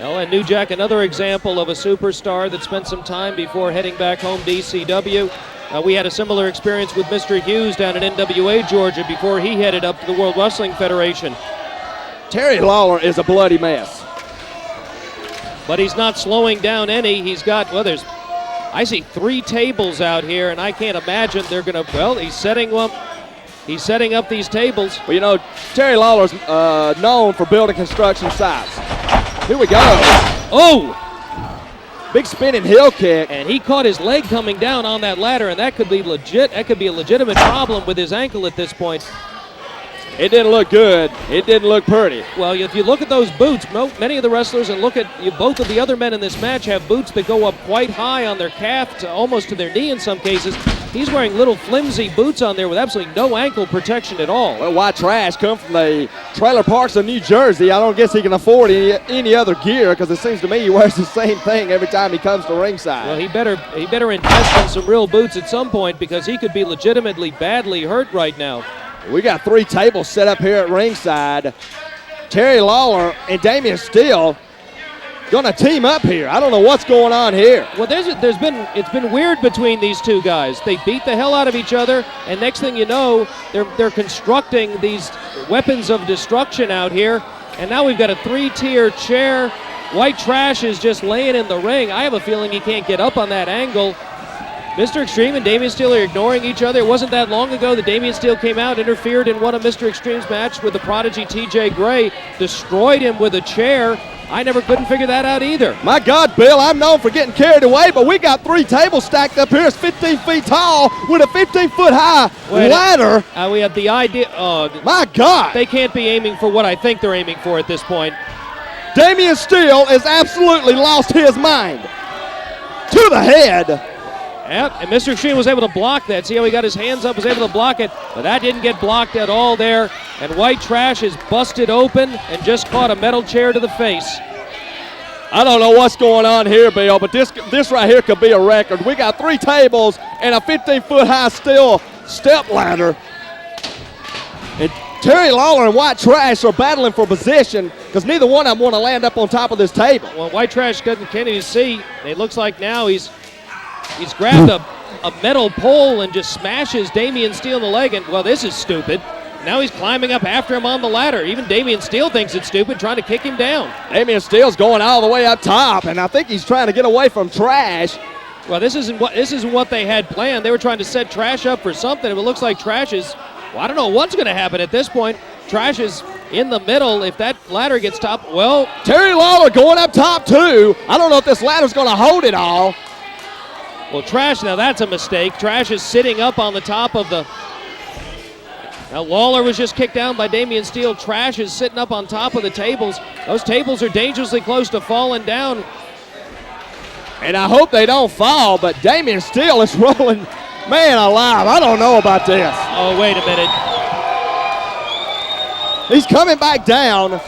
Well, and New Jack, another example of a superstar that spent some time before heading back home to ECW. We had a similar experience with Mr. Hughes down in NWA, Georgia, before he headed up to the World Wrestling Federation. Terry Lawler is a bloody mess. But he's not slowing down any. He's got, well, I see 3 tables out here, and I can't imagine they're going to, well, he's setting up these tables. Well, you know, Terry Lawler's known for building construction sites. Here we go. Oh! Big spinning heel kick. And he caught his leg coming down on that ladder, and that could be legit. That could be a legitimate problem with his ankle at this point. It didn't look good. It didn't look pretty. Well, if you look at those boots, many of the wrestlers, and look at both of the other men in this match have boots that go up quite high on their calf, almost to their knee in some cases. He's wearing little flimsy boots on there with absolutely no ankle protection at all. Well, White Trash come from the trailer parks of New Jersey. I don't guess he can afford any other gear, because it seems to me he wears the same thing every time he comes to ringside. Well, he better invest in some real boots at some point, because he could be legitimately badly hurt right now. We got 3 tables set up here at ringside. Terry Lawler and Damien Steele gonna team up here. I don't know what's going on here. Well, it's been weird between these two guys. They beat the hell out of each other, and next thing you know, they're constructing these weapons of destruction out here. And now we've got a 3-tier chair. White Trash is just laying in the ring. I have a feeling he can't get up on that angle. Mr. Extreme and Damien Steele are ignoring each other. It wasn't that long ago that Damien Steele came out, interfered in one of Mr. Extreme's match with the prodigy TJ Gray, destroyed him with a chair. I couldn't figure that out either. My God, Bill, I'm known for getting carried away, but we got 3 tables stacked up here. It's 15 feet tall with a 15-foot high ladder. We have the idea. My God. They can't be aiming for what I think they're aiming for at this point. Damien Steele has absolutely lost his mind. To the head. Yep, and Mr. Extreme was able to block that. See how he got his hands up, was able to block it, but that didn't get blocked at all there. And White Trash is busted open and just caught a metal chair to the face. I don't know what's going on here, Bill, but this right here could be a record. We got 3 tables and a 15-foot high steel step ladder. And Terry Lawler and White Trash are battling for position, because neither one of them want to land up on top of this table. Well, White Trash can't even see. It looks like now he's grabbed a metal pole and just smashes Damien Steele in the leg. And, well, this is stupid. Now he's climbing up after him on the ladder. Even Damien Steele thinks it's stupid, trying to kick him down. Damien Steele's going all the way up top, and I think he's trying to get away from Trash. Well, this isn't what they had planned. They were trying to set Trash up for something. It looks like Trash is, well, I don't know what's going to happen at this point. Trash is in the middle. If that ladder gets topped, well. Terry Lawler going up top, too. I don't know if this ladder's going to hold it all. Well, Trash, now that's a mistake. Trash is sitting up on the top of the... Now, Lawler was just kicked down by Damien Steele. Trash is sitting up on top of the tables. Those tables are dangerously close to falling down. And I hope they don't fall, but Damien Steele is rolling. Man alive, I don't know about this. Oh, wait a minute. He's coming back down.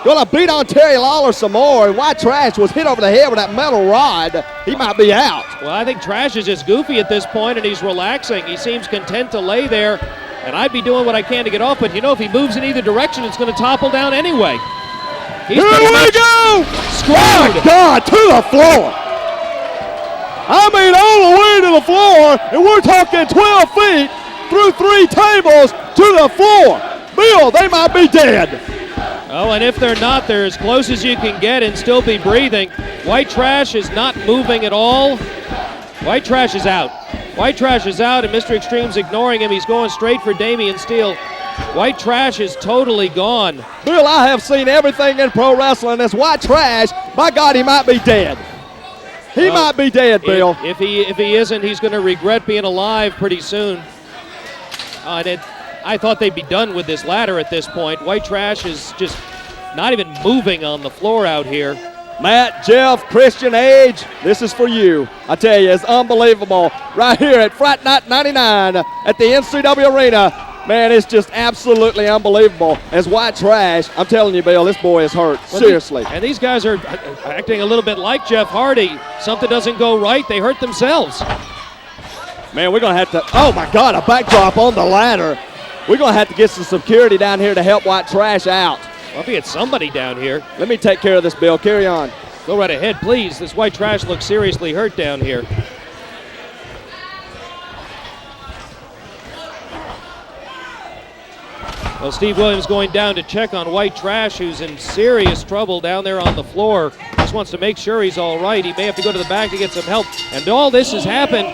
Gonna beat on Terry Lawler some more, and White Trash was hit over the head with that metal rod. He might be out. Well, I think Trash is just goofy at this point, and he's relaxing. He seems content to lay there, and I'd be doing what I can to get off, but you know, if he moves in either direction, it's gonna topple down anyway. Here we go! Screwed. My God, to the floor. I mean, all the way to the floor, and we're talking 12 feet through 3 tables to the floor. Bill, they might be dead. Oh, and if they're not, they're as close as you can get and still be breathing. White Trash is not moving at all. White Trash is out. White Trash is out, and Mr. Extreme's ignoring him. He's going straight for Damien Steele. White Trash is totally gone. Bill, I have seen everything in pro wrestling. This White Trash, by God, he might be dead. He might be dead, Bill. If he isn't, he's going to regret being alive pretty soon. I thought they'd be done with this ladder at this point. White Trash is just not even moving on the floor out here. Matt, Jeff, Christian, Age, this is for you. I tell you, it's unbelievable. Right here at Fright Night 99 at the NCW Arena. Man, it's just absolutely unbelievable. As White Trash, I'm telling you, Bill, this boy is hurt. Seriously. And these guys are acting a little bit like Jeff Hardy. Something doesn't go right, they hurt themselves. Man, we're going to have to, oh my God, a backdrop on the ladder. We're going to have to get some security down here to help White Trash out. Well, if he had somebody down here. Let me take care of this, Bill. Carry on. Go right ahead, please. This white trash looks seriously hurt down here. Well, Steve Williams going down to check on white trash, who's in serious trouble down there on the floor. Just wants to make sure he's all right. He may have to go to the back to get some help. And all this has happened.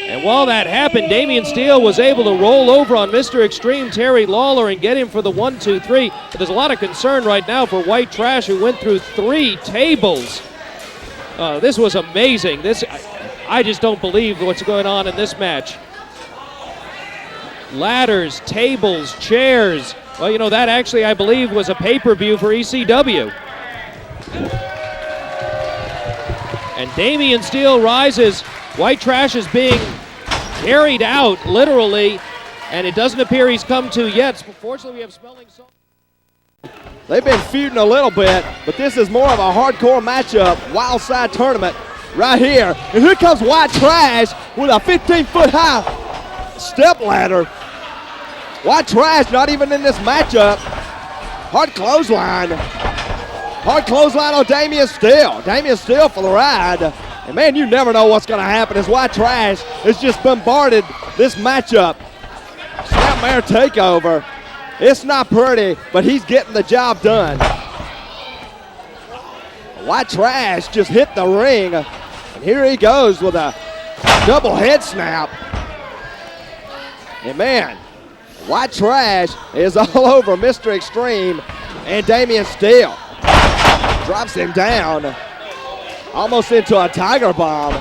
And while that happened, Damien Steele was able to roll over on Mr. Extreme Terry Lawler and get him for the 1-2-3. But there's a lot of concern right now for white trash, who went through 3 tables. This was amazing. I just don't believe what's going on in this match. Ladders, tables, chairs. Well, you know, that actually, I believe, was a pay-per-view for ECW. And Damien Steele rises. White trash is being carried out, literally, and it doesn't appear he's come to yet. Fortunately, we have smelling salts. They've been feuding a little bit, but this is more of a hardcore matchup, wild side tournament right here. And here comes white trash with a 15-foot high step ladder. White trash not even in this matchup. Hard clothesline. Hard clothesline on Damien Steele. Damien Steele for the ride. And man, you never know what's going to happen as white trash has just bombarded this matchup. Snapmare takeover. It's not pretty, but he's getting the job done. White trash just hit the ring. And here he goes with a double head snap. And man, white trash is all over Mr. Extreme and Damien Steele. Drops him down. Almost into a tiger bomb.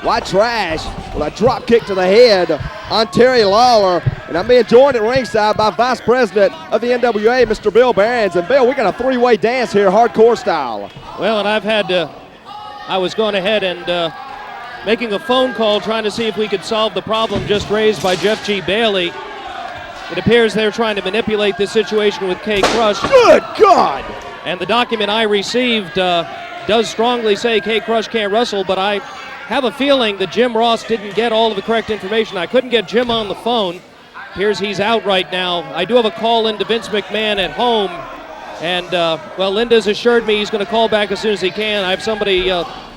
White trash with a drop kick to the head on Terry Lawler. And I'm being joined at ringside by Vice President of the NWA, Mr. Bill Behrens. And Bill, we got a 3-way dance here, hardcore style. Well, and I was going ahead and making a phone call trying to see if we could solve the problem just raised by Jeff G. Bailey. It appears they're trying to manipulate this situation with K. Crush. Good God! And the document I received does strongly say K. Crush can't wrestle, but I have a feeling that Jim Ross didn't get all of the correct information. I couldn't get Jim on the phone. Appears he's out right now. I do have a call in to Vince McMahon at home, and well, Linda's assured me he's going to call back as soon as he can. I have somebody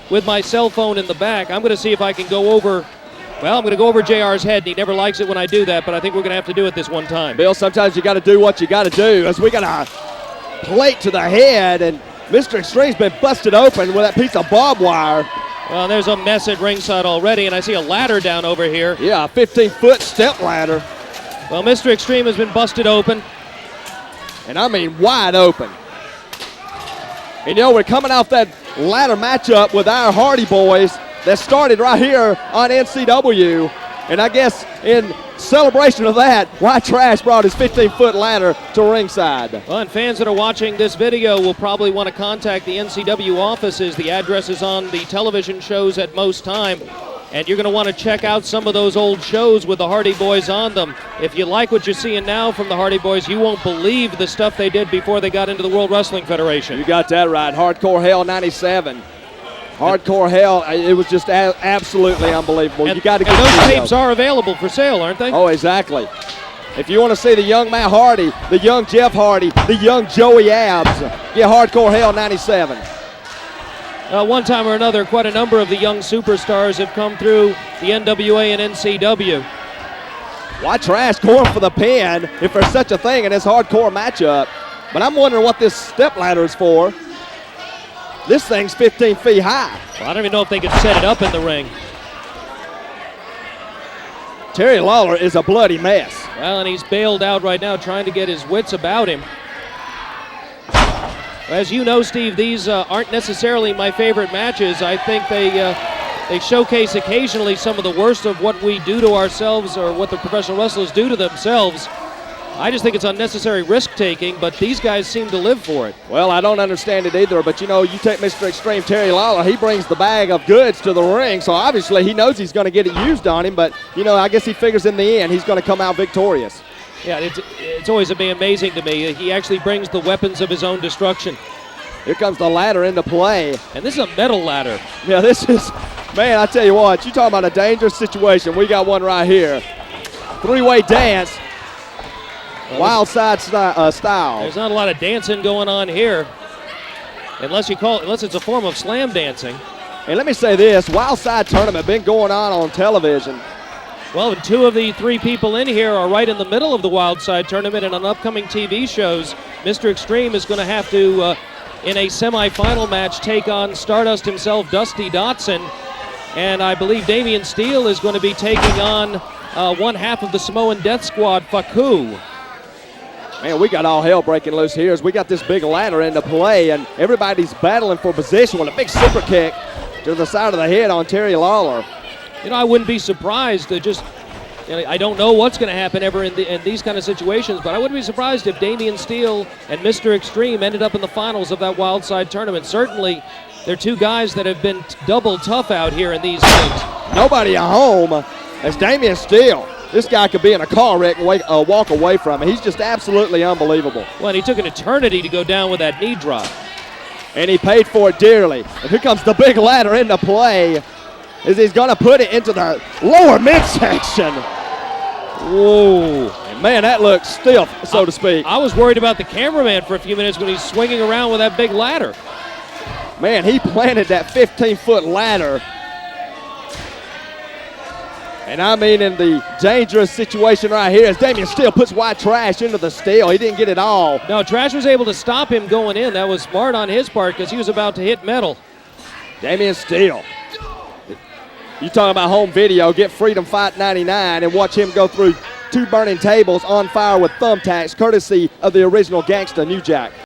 with my cell phone in the back. I'm going to see if I can go over. Well, I'm going to go over JR's head, and he never likes it when I do that, but I think we're going to have to do it this one time. Bill, sometimes you got to do what you got to do, as we got a plate to the head, and Mr. Extreme's been busted open with that piece of barbed wire. Well, there's a mess at ringside already, and I see a ladder down over here. Yeah, a 15-foot step ladder. Well, Mr. Extreme has been busted open. And I mean wide open. And you know, we're coming off that ladder matchup with our Hardy Boys that started right here on NCW. And I guess in celebration of that, White Trash brought his 15-foot ladder to ringside. Well, and fans that are watching this video will probably want to contact the NCW offices. The address is on the television shows at most time. And you're going to want to check out some of those old shows with the Hardy Boys on them. If you like what you're seeing now from the Hardy Boys, you won't believe the stuff they did before they got into the World Wrestling Federation. You got that right. Hardcore Hell 97. Hardcore Hell, it was just absolutely unbelievable. You got to get those tapes are available for sale, aren't they? Oh, exactly. If you want to see the young Matt Hardy, the young Jeff Hardy, the young Joey Abs, get Hardcore Hell 97. One time or another, quite a number of the young superstars have come through the NWA and NCW. White Trash going for the pin, if there's such a thing in this hardcore matchup. But I'm wondering what this stepladder is for. This thing's 15 feet high. Well, I don't even know if they could set it up in the ring. Terry Lawler is a bloody mess. Well, and he's bailed out right now trying to get his wits about him. As you know, Steve, these aren't necessarily my favorite matches. I think they showcase occasionally some of the worst of what we do to ourselves or what the professional wrestlers do to themselves. I just think it's unnecessary risk-taking, but these guys seem to live for it. Well, I don't understand it either, but you know, you take Mr. Extreme Terry Lawler, he brings the bag of goods to the ring, so obviously he knows he's going to get it used on him, but, you know, I guess he figures in the end he's going to come out victorious. Yeah, it's always been amazing to me. He actually brings the weapons of his own destruction. Here comes the ladder into play. And this is a metal ladder. Yeah, this is, man, I tell you what, you talking about a dangerous situation. We got one right here. Three-way dance. Wild side style. There's not a lot of dancing going on here. Unless it's a form of slam dancing. And let me say this, Wild Side Tournament been going on television. Well, and 2 of the 3 people in here are right in the middle of the Wild Side Tournament, and on upcoming TV shows, Mr. Extreme is going to have to, in a semifinal match, take on Stardust himself, Dusty Dotson. And I believe Damien Steele is going to be taking on one half of the Samoan Death Squad, Faku. Man, we got all hell breaking loose here as we got this big ladder into play, and everybody's battling for position with a big super kick to the side of the head on Terry Lawler. You know, I wouldn't be surprised to just, I don't know what's going to happen ever in these kind of situations, but I wouldn't be surprised if Damien Steele and Mr. Extreme ended up in the finals of that Wild Side Tournament. Certainly, they're 2 guys that have been double tough out here in these games. Nobody at home as Damien Steele. This guy could be in a car wreck and walk away from it. He's just absolutely unbelievable. Well, and he took an eternity to go down with that knee drop. And he paid for it dearly. And here comes the big ladder into play as he's going to put it into the lower midsection. Whoa. And man, that looks stiff, so to speak. I was worried about the cameraman for a few minutes when he's swinging around with that big ladder. Man, he planted that 15-foot ladder. And I mean in the dangerous situation right here as Damien Steele puts white trash into the steel. He didn't get it all. No, Trash was able to stop him going in. That was smart on his part because he was about to hit metal. Damien Steele. You talking about home video, get Freedom Fight 99 and watch him go through 2 burning tables on fire with thumbtacks courtesy of the original gangsta New Jack.